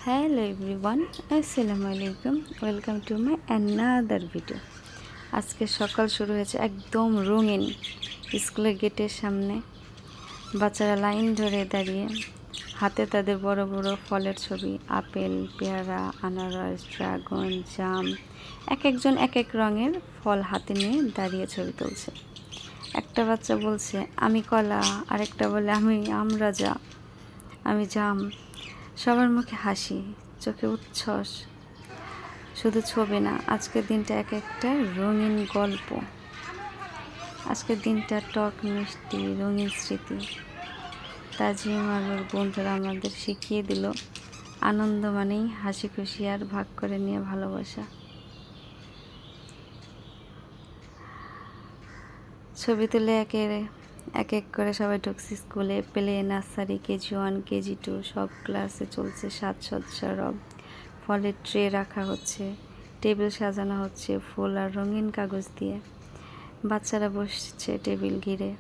Hello everyone, আসসালামু আলাইকুম। Welcome to my another video. আজকে সকাল শুরু হয়েছে একদম রঙিন। স্কুলের গেটের সামনে বাচ্চারা লাইন ধরে দাঁড়িয়ে, হাতে তাদের বড় বড় ফলের ছবি, আপেল, পেয়ারা, আনারস, ড্রাগন, জাম, এক একজন এক এক রঙের ফল হাতে নিয়ে দাঁড়িয়ে ছবি তুলছে। একটা বাচ্চা বলছে আমি কলা, আরেকটা বলে আমি আমরাজা, আমি জাম। সবার মুখে হাসি, চোখে উচ্ছ্বাস। শুধু ছবি না, আজকের দিনটা এক একটা রঙিন গল্প। আজকের দিনটা টক মিষ্টি রঙিন স্মৃতি। তাজিম আর ওর বন্ধুরা আমাদের শিখিয়ে দিল আনন্দ মানেই হাসি খুশি আর ভাগ করে নিয়ে ভালোবাসা। ছবি তুলে এক এক করে সবাই ঢুকছে স্কুলে। প্লে, নার্সারি, KG1, KG2 সব ক্লাসে চলছে সাজসজ্জা। ফলের ট্রে রাখা হচ্ছে, টেবিল সাজানো হচ্ছে ফুল আর রঙিন কাগজ দিয়ে। বাচ্চারা বসছে টেবিল ঘিরে,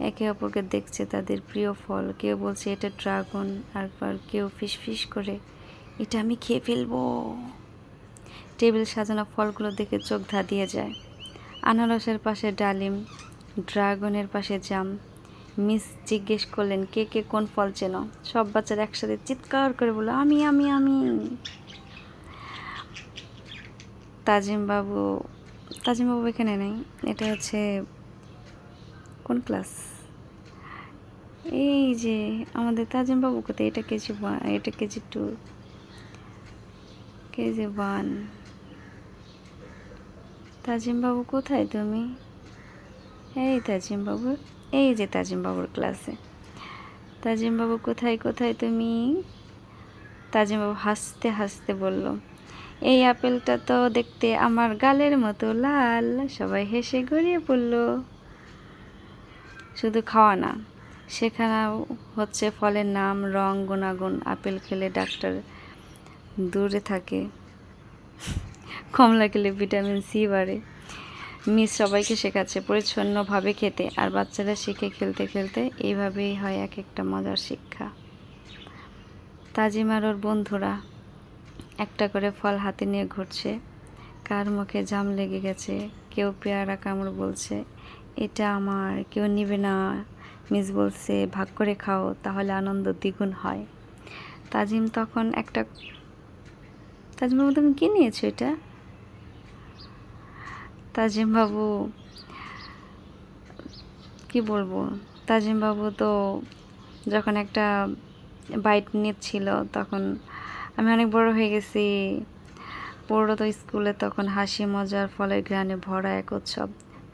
একে অপরকে দেখছে তাদের প্রিয় ফল। কেউ বলছে এটা ড্রাগন, আর কেউ ফিস করে এটা আমি খেয়ে ফেলবো। টেবিল সাজানো ফলগুলো দেখে চোখ ধাঁধিয়ে যায়। আনারসের পাশে ডালিম, ড্রাগনের পাশে জাম। মিস জিজ্ঞেস করলেন কে কে কোন ফল চেনো। সব বাচ্চারা একসাথে চিৎকার করে বলল আমি আমি আমি। তাজিম বাবু এখানে নেই। এটা হচ্ছে কোন ক্লাস? এই যে আমাদের তাজিম বাবু কোথায়? এটা KG1, এটা KG2, KG1। তাজিম বাবু কোথায় তুমি? এই তাজিম বাবু, এই যে তাজিম বাবুর ক্লাসে। তাজিম বাবু কোথায় তুমি? তাজিম বাবু হাসতে হাসতে বলল এই আপেলটা তো দেখতে আমার গালের মতো লাল। সবাই হেসে গড়িয়ে পড়ল। শুধু খাওয়া না, শেখানো হচ্ছে ফলের নাম, রং, গুণাগুণ। আপেল খেলে ডাক্তার দূরে থাকে, কমলা খেলে ভিটামিন C বাড়ে। মিস সবাইকে শেখাচ্ছে পরিচ্ছন্নভাবে খেতে, আর বাচ্চারা শিখে খেলতে খেলতে। এইভাবেই হয় এক একটা মজার শিক্ষা। তাজিম আর ওর বন্ধুরা একটা করে ফল হাতে নিয়ে ঘুরছে। কার মুখে জাম লেগে গেছে, কেউ পেয়ারা কামড় বলছে এটা আমার, কেউ নিবে না। মিস বলছে ভাগ করে খাও, তাহলে আনন্দ দ্বিগুণ হয়। তাজিম বাবু তুমি কি নিয়েছো এটা? তাজিম বাবু কি বলবো, তাজিম বাবু তো যখন একটা বাইট নিচ্ছিল তখন আমি অনেক বড় হয়ে গেছি। পড়ো তো স্কুলে তখন হাসি মজার ফলের ঘ্রাণে ভরা এক উৎসব।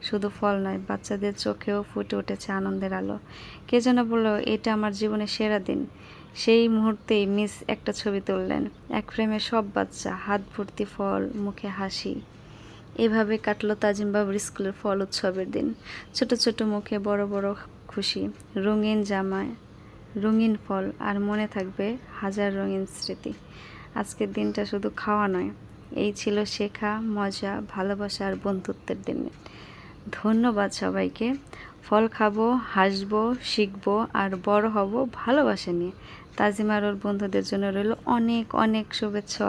শুধু ফল নয়, বাচ্চাদের চোখেও ফুটে উঠেছে আনন্দের আলো। কে যেন বলল এটা আমার জীবনের সেরা দিন। সেই মুহূর্তেই মিস একটা ছবি তুললেন। এক ফ্রেমে সব বাচ্চা, হাত ভর্তি ফল, মুখে হাসি। এভাবে কাটলো তাজিম বাবুর স্কুলের ফল উৎসবের দিন। ছোট ছোট মুখে বড় বড় খুশি, রঙিন জামায় রঙিন ফল, আর মনে থাকবে হাজার রঙিন স্মৃতি। আজকের দিনটা শুধু খাওয়া নয়, এই ছিল শেখা, মজা, ভালোবাসা আর বন্ধুত্বের দিন। ধন্যবাদ সবাইকে। ফল খাবো, হাসবো, শিখবো আর বড় হব ভালোবাসা নিয়ে। তাজিম আর ওর বন্ধুদের জন্য রইল অনেক অনেক শুভেচ্ছা।